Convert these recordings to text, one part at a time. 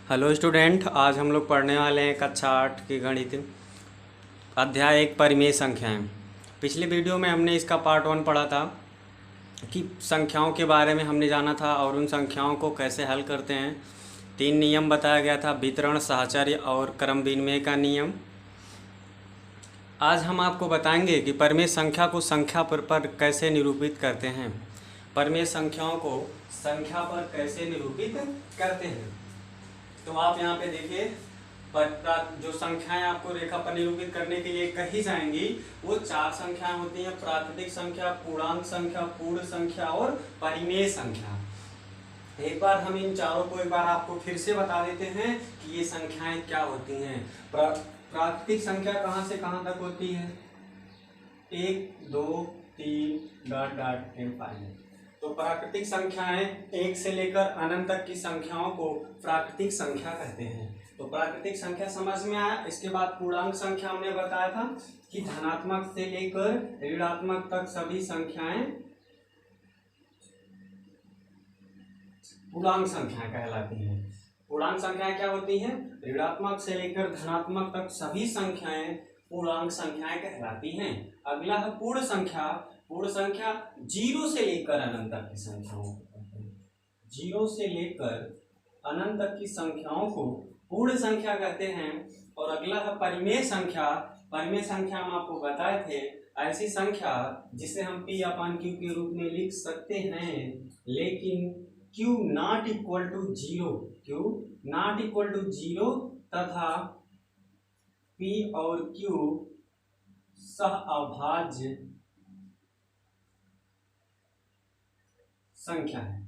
Hello student, आज हम लोग पढ़ने वाले हैं कक्षा 8 की गणित अध्याय 1 परिमेय संख्याएं। पिछले वीडियो में हमने इसका पार्ट 1 पढ़ा था कि संख्याओं के बारे में हमने जाना था और उन संख्याओं को कैसे हल करते हैं। 3 नियम बताया गया था, वितरण, साहचर्य और क्रम विनिमय का नियम। आज हम आपको बताएंगे कि परिमेय संख्या को संख्या पर कैसे निरूपित करते हैं। परिमेय संख्याओं को संख्या पर कैसे निरूपित करते हैं। तो आप यहाँ पे देखिए, जो संख्याएं आपको रेखा पर निरूपित करने के लिए कही जाएंगी वो 4 संख्याएं होती हैं: प्राकृतिक संख्या, पूर्णांक संख्या, पूर्ण संख्या और परिमेय संख्या। एक बार हम इन चारों को एक बार आपको फिर से बता देते हैं कि ये संख्याएं क्या होती हैं। प्राकृतिक संख्या कहाँ से कहाँ तक होती है? 1 2 3 डॉट डॉट एंड। तो प्राकृतिक संख्याएं 1 से लेकर अनंत तक की संख्याओं को प्राकृतिक संख्या कहते हैं। तो प्राकृतिक संख्या समझ में आया। इसके बाद पूर्णांक संख्या हमने बताया था कि धनात्मक से लेकर ऋणात्मक तक सभी संख्याएं पूर्णांक संख्याएं कहलाती हैं। पूर्णांक संख्याएं क्या होती हैं? ऋणात्मक से लेकर धनात्मक तक सभी संख्याएं पूर्णांक संख्याएं कहलाती हैं। अगला है पूर्ण संख्या। पूर्ण संख्या 0 से लेकर अनंत तक की संख्याओं को कहते हैं। 0 से लेकर अनंत तक की संख्याओं को पूर्ण संख्या कहते हैं। और अगला है परिमेय संख्या। परिमेय संख्या हम आपको बताए थे, ऐसी संख्या जिसे हम P/Q के रूप में लिख सकते हैं, लेकिन Q not equal to 0, Q not equal to 0 तथा P और Q सहअभाज्य संख्या है।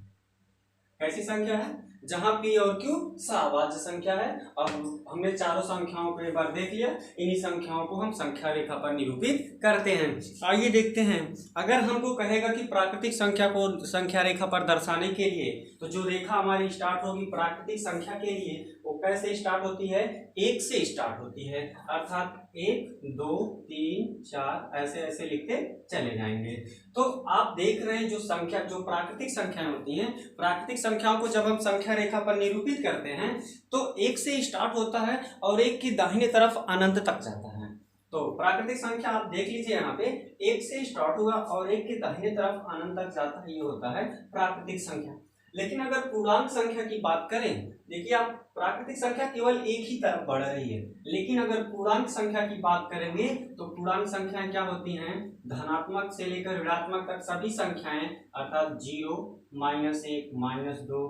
कैसी संख्या है? जहां P और Q सहअभाज्य संख्या है। अब हमने चारों संख्याओं को एक बार देख लिया। इन्हीं संख्याओं को हम संख्या रेखा पर निरूपित करते हैं। आइए देखते हैं, अगर हमको कहेगा कि प्राकृतिक संख्या को संख्या रेखा पर दर्शाने के लिए, तो जो रेखा हमारी स्टार्ट होगी प्राकृतिक संख्या के लिए वो कैसे स्टार्ट होती है? 1 से स्टार्ट होती है, अर्थात 1 2 3 4 ऐसे ऐसे लिखते चले जाएंगे। तो आप देख रहे हैं जो प्राकृतिक संख्याएं होती हैं, प्राकृतिक संख्याओं को जब हम संख्या रेखा पर निरूपित करते हैं तो 1 से स्टार्ट होता है और 1 की दाहिने तरफ अनंत तक जाता है। तो प्राकृतिक संख्या आप देख लीजिए, यहाँ पे 1 से स्टार्ट होगा और 1 के दाहिने तरफ अनंत तक जाता है, ये होता है प्राकृतिक संख्या। लेकिन अगर पूर्णांक संख्या की बात करें, देखिए आप प्राकृतिक संख्या केवल एक ही तरफ बढ़ रही है, लेकिन अगर पूर्णांक संख्या की बात करेंगे तो पूर्णांक संख्याएं क्या होती हैं? धनात्मक से लेकर ऋणात्मक तक सभी संख्याएं, अर्थात 0 -1 -2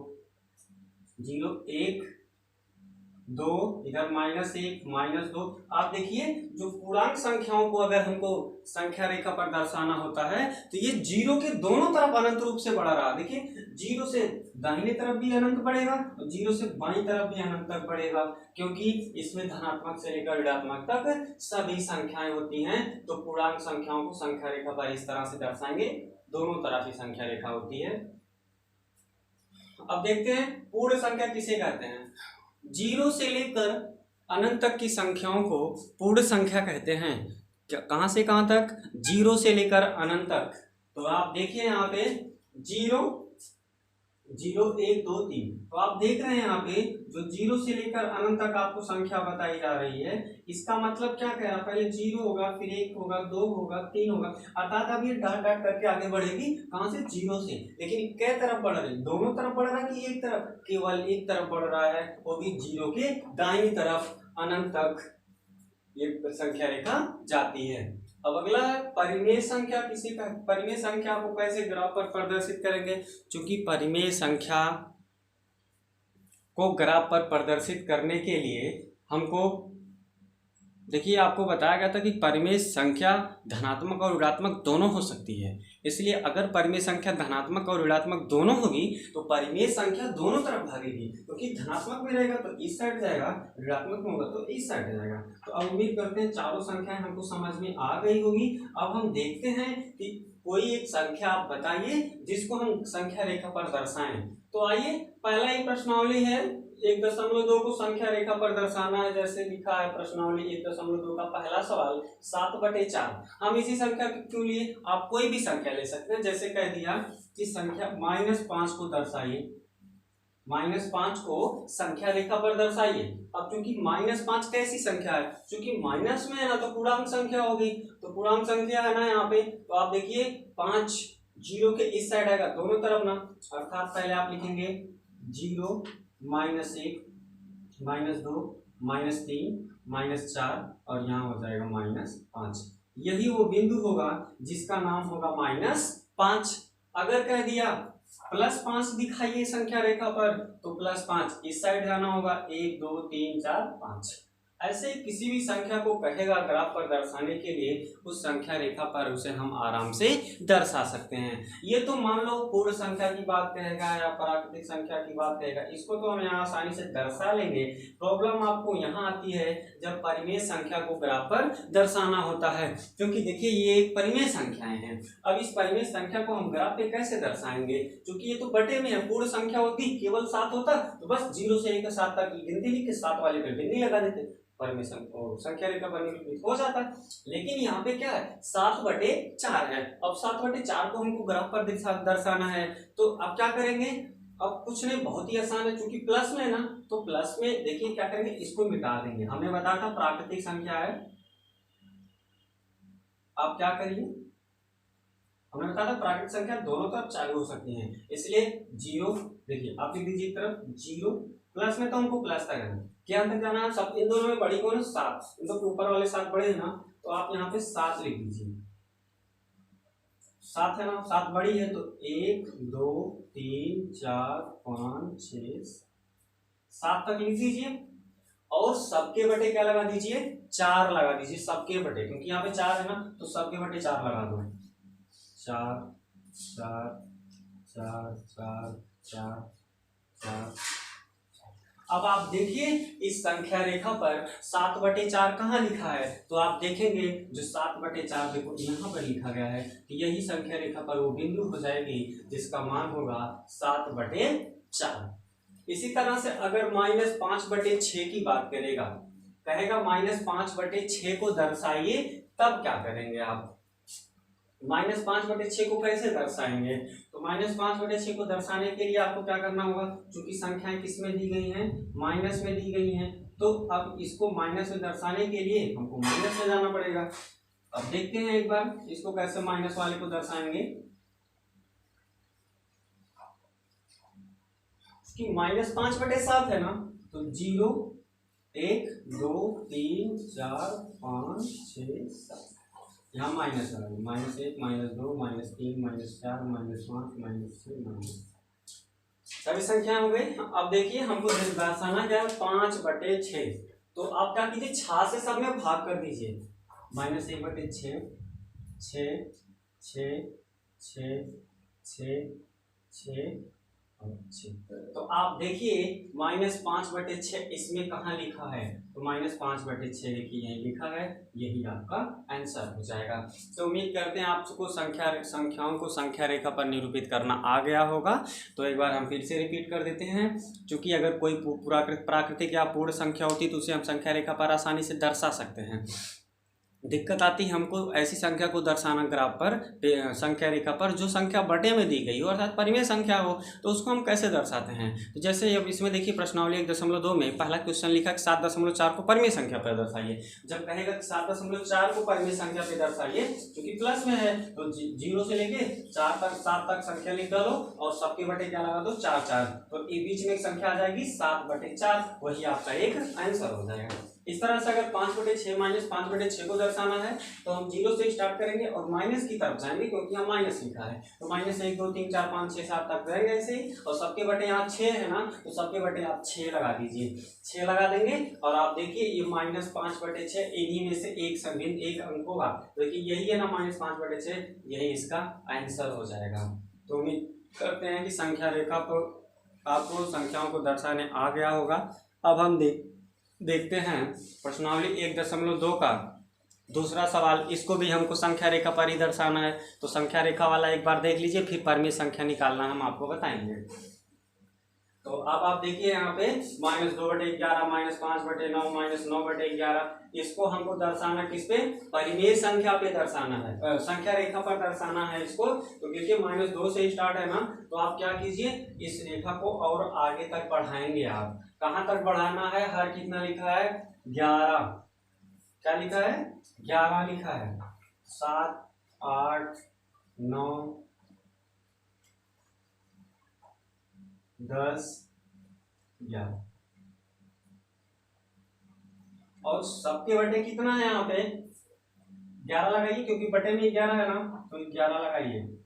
0 1 2 इधर -1 -2। आप देखिए, जो पूर्णांक संख्याओं को अगर हमको संख्या रेखा पर दर्शाना होता है तो ये 0 के दोनों तरफ अनंत रूप से बढ़ा रहा। देखिए 0 से दाहिने तरफ भी अनंत बढ़ेगा और 0 से बाईं तरफ भी अनंत तक बढ़ेगा, क्योंकि इसमें धनात्मक से लेकर ऋणात्मक तक सभी संख्याएं होती हैं। तो पूर्णांक संख्याओं को संख्या रेखा पर इस तरह से दर्शाएंगे, दोनों तरफ ही संख्या रेखा होती है। अब देखते हैं पूर्ण संख्या किसे कहते हैं। 0 से लेकर अनंत तक की संख्याओं को पूर्ण संख्या कहते हैं। कहां से कहां तक? 0 से लेकर अनंत तक। तो आप देखिए यहाँ पे 0 0 1 2 3। तो आप देख रहे हैं यहाँ पे जो 0 से लेकर अनंत तक आपको संख्या बताई जा रही है, इसका मतलब क्या कह रहा है? पहले 0 होगा, फिर 1 होगा, 2 होगा, 3 होगा, अर्थात अब ये डॉट डॉट करके आगे बढ़ेगी। कहां से? 0 से। लेकिन कै तरफ बढ़ रही? दोनों तरफ बढ़ रहा है कि एक तरफ? केवल एक तरफ बढ़ रहा है, वो भी 0 के दाईं तरफ अनंत तक ये संख्या रेखा जाती है। अब अगला है परिमेय संख्या किसी का। परिमेय संख्या को कैसे ग्राफ पर प्रदर्शित करेंगे? क्योंकि परिमेय संख्या को ग्राफ पर प्रदर्शित करने के लिए हमको, देखिए आपको बताया गया था कि परिमेय संख्या धनात्मक और ऋणात्मक दोनों हो सकती है। इसलिए अगर परिमेय संख्या धनात्मक और ऋणात्मक दोनों होगी तो परिमेय संख्या दोनों तरफ भागेगी, क्योंकि धनात्मक में रहेगा तो इस साइड जाएगा, ऋणात्मक में होगा तो इस साइड जाएगा। तो अब उम्मीद करते हैं चारों संख्याएं हमको समझ में आ गई होगी। अब हम देखते हैं कि कोई एक संख्या आप बताइए जिसको हम संख्या रेखा पर दर्शाएं। तो आइए, पहला ही प्रश्नावली है 1.2 को संख्या रेखा पर दर्शाना है। जैसे लिखा है प्रश्नावली 1.2 का पहला सवाल 7/4। हम इसी संख्या क्यों लिए? आप कोई भी संख्या ले सकते हैं। जैसे कह दिया कि संख्या -5 को दर्शाइए, -5 को संख्या रेखा पर दर्शाइए। अब क्योंकि -5 कैसी संख्या है, क्योंकि माइनस में है ना तो पूर्णांक संख्या होगी, तो पूर्णांक संख्या है ना यहाँ पे, तो आप देखिए 5 जीरो के इस साइड आएगा दोनों तरफ ना, अर्थात पहले आप लिखेंगे 0 -1 -2 -3 -4 और यहाँ हो जाएगा -5। यही वो बिंदु होगा जिसका नाम होगा -5। अगर कह दिया +5 दिखाइए संख्या रेखा पर, तो +5 इस साइड जाना होगा, 1 2 3 4 5। ऐसे किसी भी संख्या को कहेगा ग्राफ पर दर्शाने के लिए, उस संख्या रेखा पर उसे हम आराम से दर्शा सकते हैं। ये तो मान लो पूर्ण संख्या की बात कहेगा या प्राकृतिक संख्या की बात कहेगा, इसको तो हम यहाँ आसानी से दर्शा लेंगे। प्रॉब्लम आपको यहाँ आती है जब परिमेय संख्या को ग्राफ पर दर्शाना होता है, क्योंकि देखिए ये एक परिमेय संख्याएं हैं। अब इस परिमेय संख्या को हम ग्राफ पे कैसे दर्शाएंगे, क्योंकि ये तो बटे में है, पूर्ण संख्या होती केवल 7 होता तो बस 0 से लेकर 7 तक की गिनती लिख के 7 वाले पे बिंदी लगा देते, परिमेय संख्या रेखा पर हो जाता है। लेकिन यहाँ पे क्या है, 7/4 है। अब 7/4 को हमको ग्राफ पर दर्शाना है, तो अब क्या करेंगे, अब कुछ नहीं, बहुत ही आसान है, क्योंकि प्लस में है ना, तो प्लस में देखिए क्या करेंगे, इसको मिटा देंगे। हमने बताया था प्राकृतिक संख्या है, आप क्या करिए, हमने बताया था प्राकृतिक संख्या दोनों तरफ चालू हो सकती है, इसलिए 0 देखिए आप लिख दीजिए तरफ 0, प्लस में तो हमको प्लस तक है, क्या तक जाना है, सब इन दोनों में बड़ी कौन है 7, इन दोनों ऊपर वाले 7 बड़े हैं ना, तो आप यहाँ पे 7 लिख दीजिए, 7 है ना, 7 बड़ी है, तो 1 2 3 4 5 6 7 तक लिख दीजिए, और सबके बटे क्या लगा दीजिए, 4 लगा दीजिए, सबके बटे, क्योंकि यहाँ पे 4 है ना, तो सबके बटे 4 लगा दो, 4 4 4 4 4 4। अब आप देखिए इस संख्या रेखा पर 7/4 कहाँ लिखा है, तो आप देखेंगे जो 7/4 देखो यहाँ पर लिखा गया है कि यही संख्या रेखा पर वो बिंदु हो जाएगी जिसका मान होगा 7/4। इसी तरह से अगर -5/6 की बात करेगा, कहेगा -5/6 को दर्शाइए, तब क्या करेंगे आप, -5/6 को कैसे दर्शाएंगे, तो -5/6 को दर्शाने के लिए आपको क्या करना होगा, क्योंकि संख्याएं किस में दी गई हैं, माइनस में दी गई हैं, तो अब इसको माइनस में दर्शाने के लिए हमको माइनस में जाना पड़ेगा। अब देखते हैं एक बार इसको कैसे माइनस वाले को दर्शाएंगे, कि -5/7 है ना, तो 0 1 2 3 4 5 6 7, यहाँ माइनस लगा, -1 -2 -3 -4 -5 -6 सभी संख्या हो गई। अब देखिए हमको दर्शाना क्या है, 5/6, तो आप क्या कीजिए, 6 से सब में भाग कर दीजिए, -1/6 6 6 6 6 6 और 6, तो आप देखिए -5/6 इसमें कहाँ लिखा है, तो -5/6 देखिए यही लिखा है, यही आपका आंसर हो जाएगा। तो उम्मीद करते हैं आपको संख्याओं को संख्या रेखा पर निरूपित करना आ गया होगा। तो एक बार हम फिर से रिपीट कर देते हैं, क्योंकि अगर कोई प्राकृतिक या पूर्ण संख्या होती तो उसे हम संख्या रेखा पर आसानी से दर्शा सकते हैं। दिक्कत आती है हमको ऐसी संख्या को दर्शाना ग्राफ पर संख्या रेखा पर जो संख्या बटे में दी गई हो अर्थात परिमेय संख्या हो, तो उसको हम कैसे दर्शाते हैं। तो जैसे अब इसमें देखिए प्रश्नावली 1.2 में पहला क्वेश्चन लिखा कि 7.4 को परिमेय संख्या पर दर्शाइए। जब कहेगा कि 7.4 को परिमेय संख्या पर दर्शाइए, क्योंकि प्लस में है तो 0 से लेके 4 तक 7 तक संख्या लिख डालो और सबके बटे क्या लगा दो 4 4, तो बीच में एक संख्या आ जाएगी 7/4, वही आपका एक आंसर हो जाएगा। इस तरह से अगर 5/6 -5/6 को दर्शाना है तो हम 0 से स्टार्ट करेंगे और माइनस की तरफ जाएंगे, क्योंकि यहाँ माइनस लिखा है, तो -1 2 3 4 5 6 7 तक जाएंगे ऐसे ही, और सबके बटे यहाँ 6 है ना, तो सबके बटे आप 6 लगा दीजिए, 6 लगा देंगे, और आप देखिए ये -5/6 इन्हीं में से एक अंक होगा, देखिए यही है ना -5/6, यही इसका आंसर हो जाएगा। तो उम्मीद करते हैं कि संख्या रेखा पर आपको संख्याओं को दर्शाने आ गया होगा। अब हम देखते हैं प्रश्नावली 1.2 का दूसरा सवाल, इसको भी हमको संख्या रेखा पर ही दर्शाना है, तो संख्या रेखा वाला एक बार देख लीजिए, फिर परिमेय संख्या निकालना हम आपको बताएंगे। तो तो अब आप देखिए यहाँ पे -2/11 -5/9 -9/11 इसको हमको दर्शाना किस पे, परिमेय संख्या पे दर्शाना है, संख्या रेखा पर दर्शाना है इसको। तो देखिए -2 से स्टार्ट है ना, तो आप क्या कीजिए, इस रेखा को और आगे तक बढ़ाएंगे। आप कहाँ तक बढ़ाना है, हर कितना लिखा है 11, क्या लिखा है 11 लिखा है, 7 8 9 10 11 और सबके बटे कितना है यहाँ पे 11 लगाइए, क्योंकि बटे में 11 है ना, तो 11 लगाइए।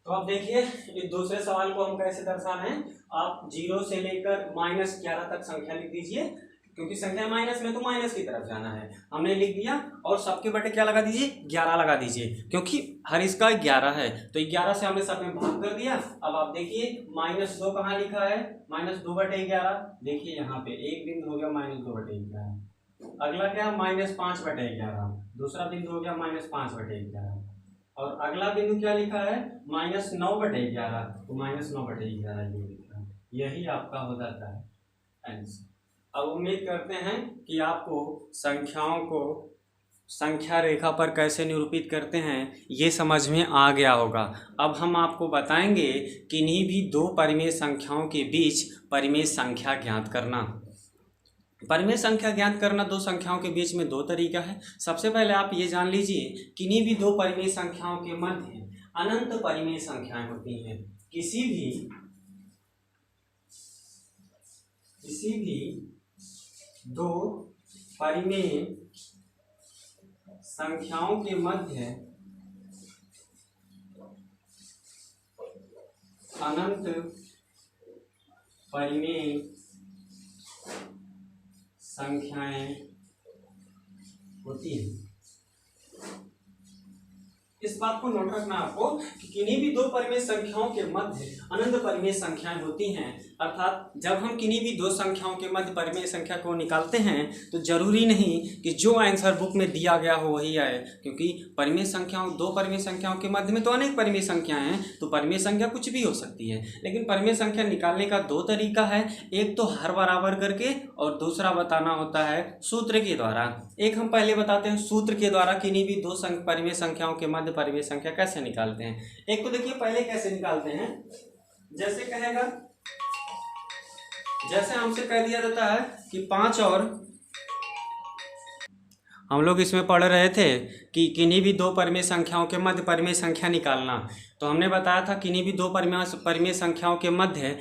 तो अब देखिए इस दूसरे सवाल को हम कैसे दर्शा रहे हैं। आप 0 से लेकर -11 तक संख्या लिख दीजिए, क्योंकि संख्या माइनस में तो माइनस की तरफ जाना है, हमने लिख दिया। और सबके बटे क्या लगा दीजिए 11 लगा दीजिए, क्योंकि हर इसका 11 है, तो 11 से हमने सब में भाग कर दिया। अब आप देखिए -2 कहाँ लिखा है, -2/11, देखिए यहाँ पे एक बिंदु हो गया -2/11, अगला क्या -5/11, दूसरा बिंदु हो गया -5/11, और अगला बिंदु क्या लिखा है -9/11, तो -9/11 ये लिखा है। यही आपका हो जाता है आंसर। अब उम्मीद करते हैं कि आपको संख्याओं को संख्या रेखा पर कैसे निरूपित करते हैं ये समझ में आ गया होगा। अब हम आपको बताएंगे किन्हीं भी दो परिमेय संख्याओं के बीच परिमेय संख्या ज्ञात करना। परिमेय संख्या ज्ञात करना दो संख्याओं के बीच में दो तरीका है। सबसे पहले आप ये जान लीजिए, किन्हीं भी दो परिमेय संख्याओं के मध्य अनंत परिमेय संख्याएं होती हैं। किसी भी दो परिमेय संख्याओं के मध्य अनंत परिमेय संख्याएं होती हैं। इस बात को नोट रखना आपको कि किन्हीं भी दो परिमेय संख्याओं के मध्य अनंत परिमेय संख्याएं होती हैं। अर्थात जब हम किन्हीं भी दो संख्याओं के मध्य परिमेय संख्या को निकालते हैं तो जरूरी नहीं कि जो आंसर बुक में दिया गया हो वही आए, क्योंकि परिमेय संख्याओं दो परिमेय संख्याओं के मध्य में तो अनेक परिमेय संख्याएं हैं, तो परिमेय संख्या कुछ भी हो सकती है। लेकिन परिमेय संख्या निकालने का दो तरीका है, एक तो हर बराबर करके और दूसरा बताना होता है सूत्र के द्वारा। एक हम पहले बताते हैं सूत्र के द्वारा किन्हीं भी दो परिमेय संख्याओं के मध्य परिमेय संख्या कैसे निकालते हैं। एक तो देखिए पहले कैसे निकालते हैं, जैसे हमसे कह दिया जाता है कि 5 और हम लोग इसमें पढ़ रहे थे कि किन्हीं भी दो परिमेय संख्याओं के मध्य परिमेय संख्या निकालना। तो हमने बताया था किन्हीं भी दो परिमेय संख्याओं के मध्य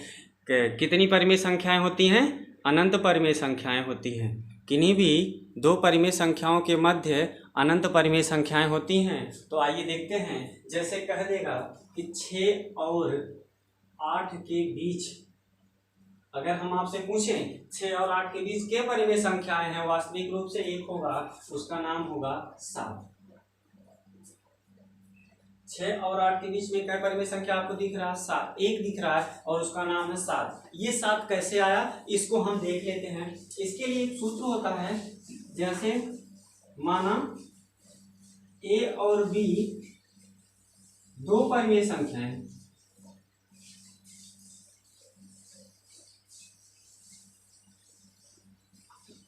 कितनी परिमेय संख्याएं होती हैं, अनंत परिमेय संख्याएं होती हैं। किन्हीं भी दो परिमेय संख्याओं के मध्य अनंत परिमेय संख्याएं होती हैं। तो आइए देखते हैं, जैसे कह देगा कि 6 और 8 के बीच, अगर हम आपसे पूछें 6 और 8 के बीच के परिमेय संख्याएं हैं, वास्तविक रूप से एक होगा, उसका नाम होगा 7। 6 और 8 के बीच में क्या परिमेय संख्या आपको दिख रहा है 7, एक दिख रहा है और उसका नाम है 7। ये 7 कैसे आया इसको हम देख लेते हैं। इसके लिए एक सूत्र होता है, जैसे माना A और B दो परिमेय संख्याएं,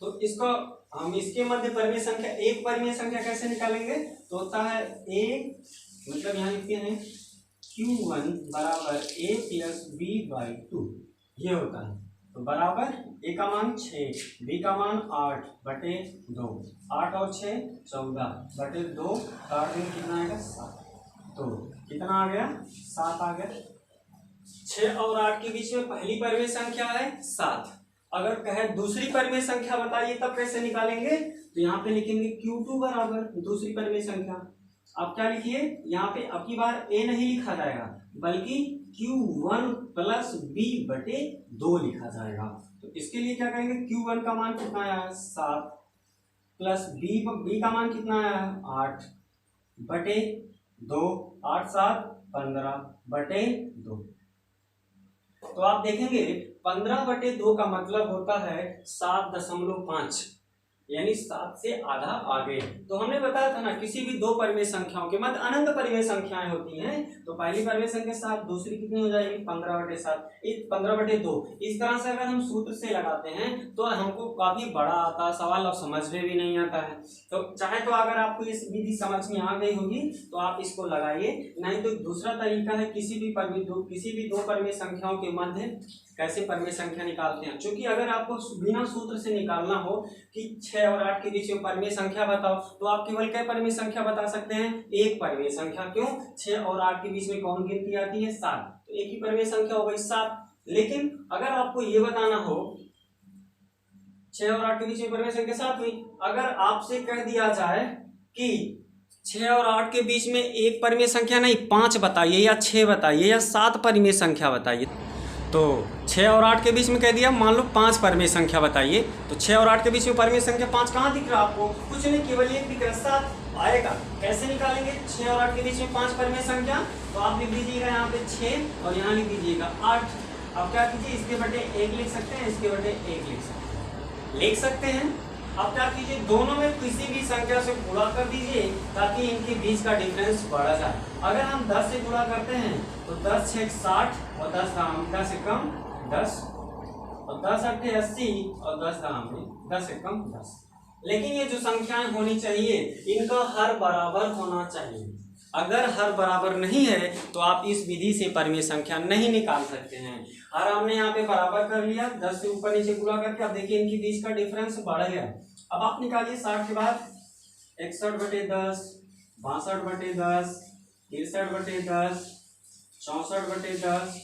तो इसको हम इसके मध्य परिमेय संख्या एक परिमेय संख्या कैसे निकालेंगे, तो होता है A, मतलब यहाँ लिखते हैं Q1 बराबर A प्लस B/2, ये होता है। तो बराबर A का मान 6, B का मान 8/2, 8 और 6 14/2, 8 दिन कितना आएगा 7, तो कितना आ गया 7 आ गया। 6 और 8 के बीच में पहली परिमेय संख्या है 7। अगर कहे दूसरी परिमेय संख्या बताइए तब कैसे निकालेंगे, तो यहाँ पे लिखेंगे Q2 बराबर दूसरी परिमेय संख्या। अब क्या लिखिए, यहाँ पे अब की बार A नहीं लिखा जाएगा बल्कि Q1 प्लस B/2 लिखा जाएगा। तो इसके लिए क्या करेंगे, Q1 का मान कितना आया है 7 प्लस B का मान कितना आया है 8/2 2 8 7 15/2। तो आप देखेंगे 15/2 का मतलब होता है 7.5, यानी 7 से आधा आगे। तो हमने बताया था ना किसी भी दो परिमेय संख्याओं के मध्य अनंत परिमेय संख्याएं होती हैं। तो पहली परिमेय संख्या 7, दूसरी कितनी हो जाएगी 15/7, 15/2। इस तरह से अगर हम सूत्र से लगाते हैं तो हमको काफी बड़ा आता है सवाल और समझ में भी नहीं आता है। तो चाहे तो अगर आपको इस विधि समझ में आ गई होगी तो आप इसको लगाइए, नहीं तो दूसरा तरीका है किसी भी दो परिमेय संख्याओं के मध्य कैसे परिमेय संख्या निकालते हैं। क्योंकि अगर आपको बिना सूत्र से निकालना हो कि 6 और 8 के बीच में परिमेय संख्या बताओ, तो आप केवल क्या परिमेय संख्या बता सकते हैं, एक परिमेय संख्या। क्यों, 6 और 8 के बीच में कौन गिनती आती है 7, तो एक ही परिमेय संख्या हो गई 7। लेकिन अगर आपको ये बताना हो 6 और 8 के बीच में परिमेय संख्या 7 हुई, अगर आपसे कह दिया जाए कि 6 और 8 के बीच में एक परिमेय संख्या नहीं 5 बताइए या 6 बताइए या 7 परिमेय संख्या बताइए, तो 6 और 8 के बीच में कह दिया मान लो 5 परिमेय संख्या बताइए, तो 6 और 8 के बीच में परिमेय संख्या 5 कहाँ दिख रहा है आपको, कुछ नहीं, केवल एक दिख रहा है 7 आएगा। कैसे निकालेंगे 6 और 8 के बीच में 5 परिमेय संख्या, तो आप लिख दीजिएगा यहाँ पे 6 और यहाँ लिख दीजिएगा 8। अब क्या कीजिए, इसके बटे 1 लिख सकते हैं, इसके बटे 1 लिख सकते हैं। अब क्या कीजिए, दोनों में किसी भी संख्या से गुणा कर दीजिए ताकि इनके बीच का डिफरेंस बढ़ जाए। अगर हम 10 से गुणा करते हैं तो 10 6 60 और 10 से कम 10 और 10 8 80 और 10 से कम 10। लेकिन ये जो संख्याएं होनी चाहिए इनका हर बराबर होना चाहिए। अगर हर बराबर नहीं है तो आप इस विधि से परिमेय संख्या नहीं निकाल सकते हैं। और हमने यहाँ पे बराबर कर लिया, 10 से ऊपर नीचे गुणा करके। अब देखिए इनके बीच का डिफरेंस बढ़ गया। अब आप निकालिए 60 के बाद 61/10, 62/10, 63/10, 64/10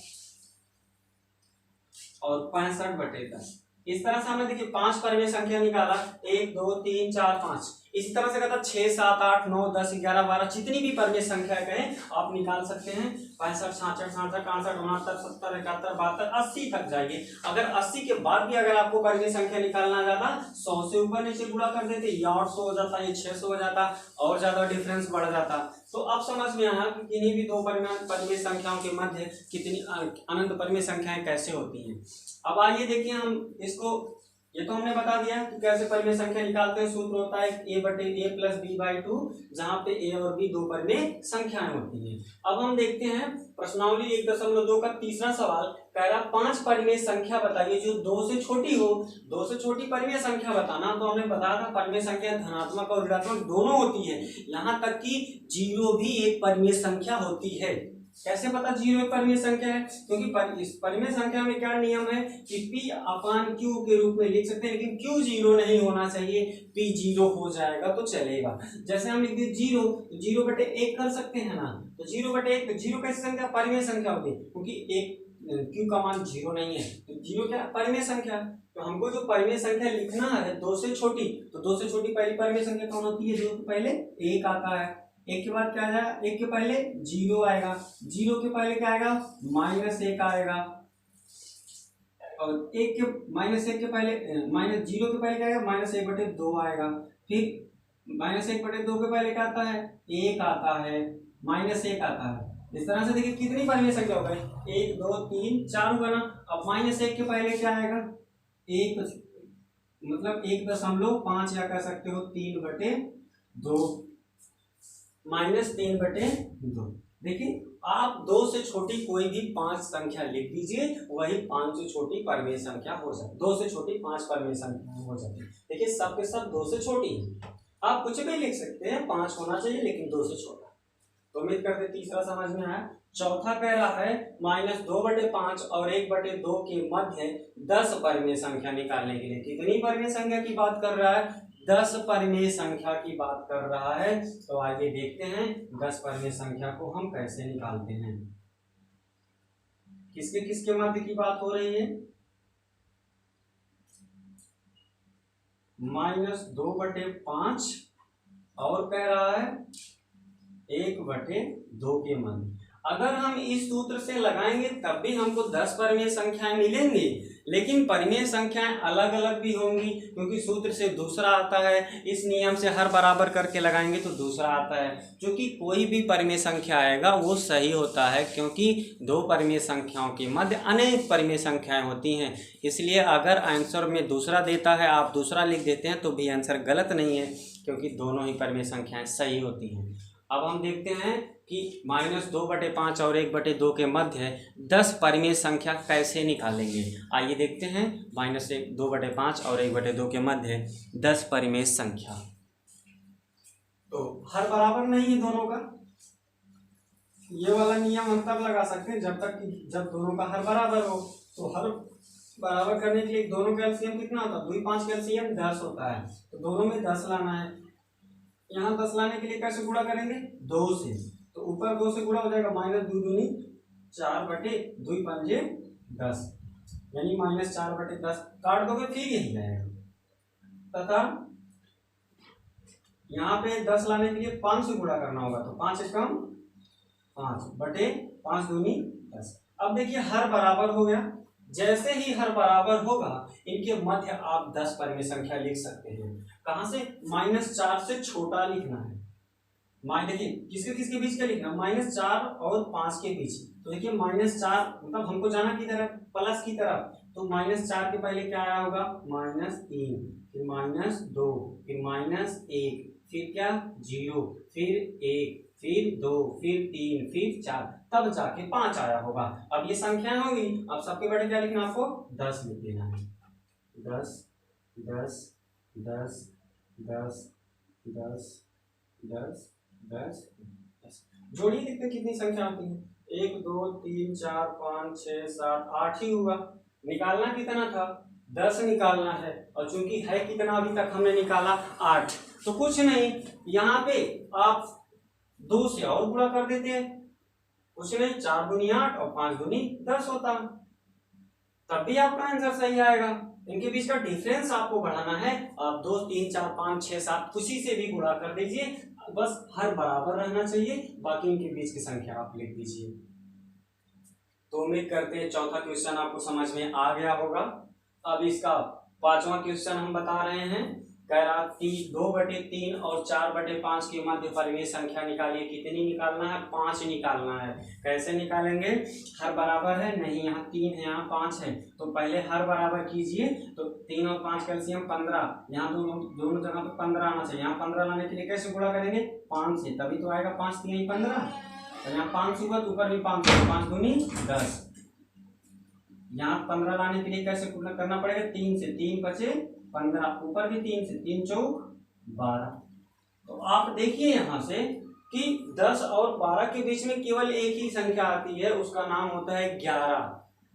और 65/10। इस तरह से हमने देखिए 5 परिमेय संख्या निकाला, 1 2 3 4 5। इसी तरह से कहता 6 7 8 9 10 11 12 जितनी भी परिमेय संख्या कहें आप निकाल सकते हैं। 65 66 67 68 69 70 71 72 80 तक जाइए। अगर 80 के बाद भी अगर आपको परिमेय संख्या निकालना जाता 100 से ऊपर नीचे गुणा कर देते, या 800 हो जाता, ये 600 हो जाता और ज्यादा डिफरेंस बढ़ जाता। तो अब समझ में आया कि किन्हीं भी दो परिमेय संख्याओं के मध्य कितनी अनंत परिमेय संख्याएं कैसे होती हैं। अब आइए देखिए हम इसको, ये तो हमने बता दिया कि कैसे परिमेय संख्या निकालते हैं। सूत्र होता है a + b/2, जहां पे a और b दो परिमेय संख्याएं होती हैं। अब हम देखते हैं प्रश्नावली 1.2 का तीसरा सवाल कह रहा 5 परिमेय संख्या बताइए जो 2 से छोटी हो। 2 से छोटी परिमेय संख्या बताना, तो हमने बताया था परिमेय संख्या धनात्मक और ऋणात्मक दोनों होती है, यहाँ तक कि 0 भी एक परिमेय संख्या होती है। कैसे पता 0 एक परिमेय संख्या है, क्योंकि इस परिमेय संख्या में क्या नियम है कि P/Q के रूप में लिख सकते हैं, लेकिन Q 0 नहीं होना चाहिए, P 0 हो जाएगा तो चलेगा। जैसे हम लिख दिए 0/1 कर सकते हैं ना, तो 0/1 तो 0 कैसी संख्या परिमेय संख्या होगी, क्योंकि एक Q का मान 0 नहीं है, तो 0 क्या परिमेय संख्या। तो हमको जो परिमेय संख्या लिखना है 2 से छोटी, तो 2 से छोटी पहली परिमेय संख्या कौन होती है, 2 के पहले 1 आता है, 1 के बाद क्या आएगा, 1 के पहले 0 आएगा, 0 के पहले क्या आएगा -1 आएगा, और 1 के पहले -0 के पहले क्या आएगा -1/2 आएगा, फिर -1/2 के पहले क्या आता है 1 आता है, -1 आता है। इस तरह से देखिए कितनी परिमेय संख्या हो गई 1 2 3 4 हुआ ना। अब -1 के पहले क्या आएगा 1, मतलब 1.5 या कह सकते हो 3/2 -3/2। देखिए आप 2 से छोटी कोई भी 5 संख्या लिख दीजिए, वही 5 से छोटी परिमेय संख्या हो जाए, 2 से छोटी 5 परिमेय संख्या हो जाती है। देखिए सब के सब 2 से छोटी है, आप कुछ भी लिख सकते हैं, 5 होना चाहिए लेकिन 2 से छोटा। तो उम्मीद करते तीसरा समझ में आया। चौथा कह रहा है -2/5 और 1/2 के मध्य 10 परिमेय संख्या निकालने के लिए। कितनी परिमेय संख्या की बात कर रहा है, 10 परिमेय संख्या की बात कर रहा है। तो आइए देखते हैं 10 परिमेय संख्या को हम कैसे निकालते हैं। किसके किसके मध्य की बात हो रही है, -2/5 और कह रहा है 1/2 के मध्य। अगर हम इस सूत्र से लगाएंगे तब भी हमको 10 परिमेय संख्याएं मिलेंगी, लेकिन परिमेय संख्याएं अलग अलग भी होंगी, क्योंकि सूत्र से दूसरा आता है, इस नियम से हर बराबर करके लगाएंगे तो दूसरा आता है। क्योंकि कोई भी परिमेय संख्या आएगा वो सही होता है, क्योंकि दो परिमेय संख्याओं के मध्य अनेक परिमेय संख्याएं होती हैं। इसलिए अगर आंसर में दूसरा देता है, आप दूसरा लिख देते हैं तो भी आंसर गलत नहीं है, क्योंकि दोनों ही परिमेय संख्याएं सही होती हैं। अब हम देखते हैं कि -2/5 और 1/2 के मध्य 10 परिमेय संख्या कैसे निकालेंगे। आइए देखते हैं -2/5 और 1/2 के मध्य 10 परिमेय संख्या। तो हर बराबर नहीं है दोनों का, ये वाला नियम हम तब लगा सकते हैं जब दोनों का हर बराबर हो। तो हर बराबर करने के लिए दोनों का एलसीएम कितना होता है, 2 5 का एलसीएम 10 होता है, तो दोनों में 10 लाना है। यहाँ 10 लाने के लिए कैसे गुणा करेंगे, 2 से, तो ऊपर 2 से गुणा हो जाएगा, -2 दूनी 4/2 पंजे 10, यानी -4/10 काट दोगे फिर यही रहेगा। तथा यहाँ पे 10 लाने के लिए 5 से गुणा करना होगा, तो 5 कम 5/5 दूनी 10। अब देखिए हर बराबर हो गया, जैसे ही हर बराबर होगा इनके मध्य आप 10 परिमेय संख्या लिख सकते हैं। कहां से, -4 से छोटा लिखना है। देखिए किसके किसके बीच का लिखना, -4 और 5 के बीच। तो देखिए -4 मतलब हमको जाना की तरफ, प्लस की तरफ, तो -4 के पहले क्या आया होगा, -3, फिर -2, फिर -1, फिर क्या 0, फिर 1, फिर 2, फिर 3, फिर 4, तब जाके 5 आया होगा। अब ये संख्या होगी, अब सबके बड़े क्या लिखना, आपको 10 लिख देना है। 10 10 10 10 10 10 10 10। जोड़िए, देखते कितनी संख्या होती है, 1 2 3 4 5 6 7 8 ही हुआ। निकालना कितना था, 10 निकालना है, और चूंकि है कितना अभी तक हमने निकाला 8, तो कुछ नहीं, यहाँ पे आप 2 से और गुणा कर देते हैं, कुछ नहीं, 4 दूनी 8 और 5 दूनी 10 होता, तब भी आपका आंसर सही आएगा। इनके बीच का डिफरेंस आपको बढ़ाना है, आप 2 3 4 5 6 7 किसी से भी गुणा कर दीजिए, बस हर बराबर रहना चाहिए, बाकी इनके बीच की संख्या आप लिख दीजिए। तो उम्मीद करते हैं चौथा क्वेश्चन आपको समझ में आ गया होगा। अब इसका पांचवा क्वेश्चन हम बता रहे हैं, कह रहा 2/3 और 4/5 के मध्य परिमेय संख्या निकालिए। कितनी निकालना है, 5 निकालना है। कैसे निकालेंगे, हर बराबर है नहीं, यहाँ 3 है यहाँ 5 है, तो पहले हर बराबर कीजिए, तो 3 और 5 का एलसीएम 15, यहाँ दोनों जगह पे 15 आना चाहिए। यहाँ 15 लाने के लिए कैसे गुणा करेंगे, 5 से, तभी तो आएगा 5 3 15, और यहाँ 5 हुआ तो ऊपर भी 5, 5 दूनी 10। यहाँ 15 लाने के लिए कैसे गुणा करना पड़ेगा, 3 से, 3 बचे 15, ऊपर भी 3 से, 3 चौक 12। तो आप देखिए यहाँ से कि 10 और 12 के बीच में केवल एक ही संख्या आती है, उसका नाम होता है 11।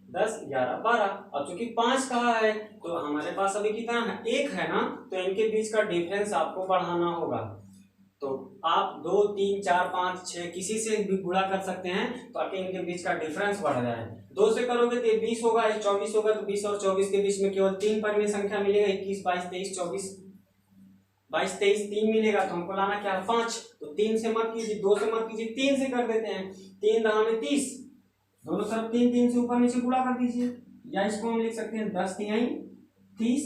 10 11 12। अब चूंकि 5 कहा है तो हमारे पास अभी कितना है, 1 है ना, तो इनके बीच का डिफरेंस आपको बढ़ाना होगा। तो आप 2 3 4 5 6 किसी से भी गुणा कर सकते हैं ताकि इनके बीच का डिफरेंस बढ़ जाए। 2 से करोगे तो 20 होगा, 24 होगा, तो 20 और 24 के बीच में केवल 3 परिमेय संख्या मिलेगा, 21 22 23 24 22 23 3 मिलेगा, तो हमको लाना क्या है 5। तो 3 से मत कीजिए, 2 से मत कीजिए, 3 से कर देते हैं, 3 दहा में 30, दोनों तरफ 3 3 से ऊपर नीचे गुणा कर दीजिए, या इसको हम लिख सकते हैं 10 तिहाई 30,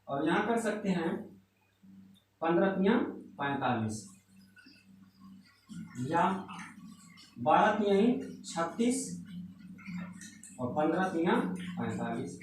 और यहाँ कर सकते हैं 15 तिहाई 45, या 12 तिहाई 36 और 15 तिहाई 45।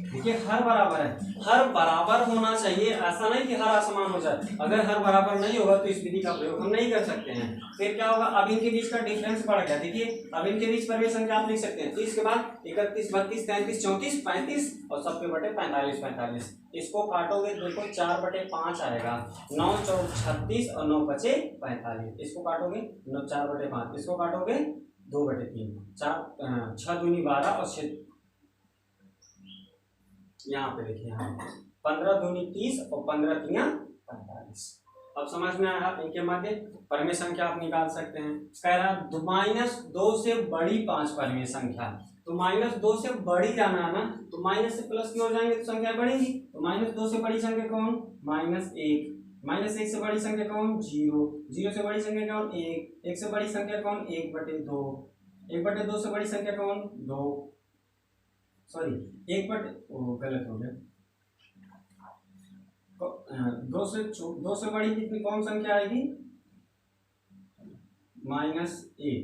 देखिए हर बराबर है, हर बराबर होना चाहिए, ऐसा नहीं कि हर असमान हो जाए। अगर हर बराबर नहीं होगा तो इस विधि का प्रयोग हम नहीं कर सकते हैं। फिर क्या होगा, अब इनके बीच का डिफरेंस बढ़ गया। देखिए अब इनके बीच परिमेय संख्या आप लिख सकते हैं, 30 के बाद 31 32 33 34 35 और सबके बटे 45 45। इसको काटोगे देखो 4/5 आएगा, 9 4 36 और 9 बचे 45। इसको काटोगे 4/5, इसको काटोगे 2/3, 4 6 दूनी 12 और 6 यहाँ पे देखिए, यहाँ 15 दूनी 30 और 15 तिया 45। अब समझ में आया, इनके मध्य परिमेय संख्या आप निकाल सकते हैं। कह रहा -2 से बड़ी 5 परिमेय संख्या, तो -2 से बड़ी जाना है ना, तो माइनस से प्लस की ओर जाएंगे तो संख्या बढ़ेगी। तो -2 से बड़ी संख्या कौन, -1, -1 से बड़ी संख्या कौन, 0, 0 से बड़ी संख्या कौन, 1, 1 से बड़ी संख्या कौन, 1/2, 1/2 से बड़ी संख्या कौन, 2, सॉरी 1/, वो गलत हो गया। दो से बड़ी कितनी कौन संख्या आएगी? -1/2,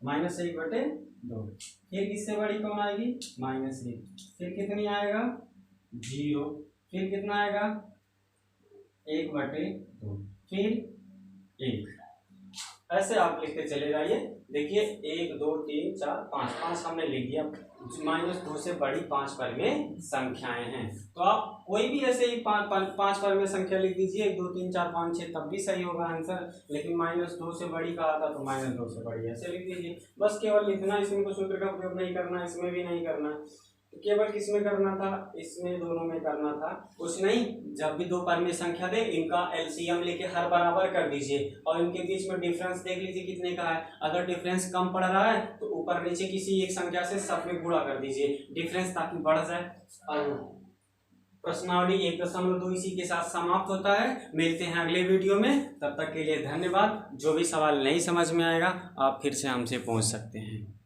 -1/2। फिर किससे बड़ी कौन आएगी? -1। फिर कितनी आएगा? 0। फिर कितना आएगा? 1/2। फिर 1। ऐसे आप लिखते चले जाइए। देखिए 1 2 3 4 5, 5 हमने लिख दिया। -2 से बड़ी 5 परिमेय संख्याएं हैं। तो आप कोई भी ऐसे ही 5 परिमेय संख्या लिख दीजिए, 1 2 3 4 5 6, तब भी सही होगा आंसर। लेकिन -2 से बड़ी कहा था तो -2 से बड़ी ऐसे लिख दीजिए। बस केवल लिखना, इसमें कोई सूत्र का उपयोग नहीं करना, इसमें भी नहीं करना। तो केवल किसमें करना था? इसमें, दोनों में करना था। कुछ नहीं, जब भी दो परिमेय संख्या दे इनका एलसीएम लेके हर बराबर कर दीजिए और इनके बीच में डिफरेंस देख लीजिए कितने का है। अगर डिफरेंस कम पड़ रहा है तो ऊपर नीचे किसी एक संख्या से सब में गुणा कर दीजिए डिफरेंस, ताकि बढ़ जाए। और प्रश्नावली 1.2 इसी के साथ समाप्त होता है। मिलते हैं अगले वीडियो में, तब तक के लिए धन्यवाद। जो भी सवाल नहीं समझ में आएगा आप फिर से हमसे पूछ सकते हैं।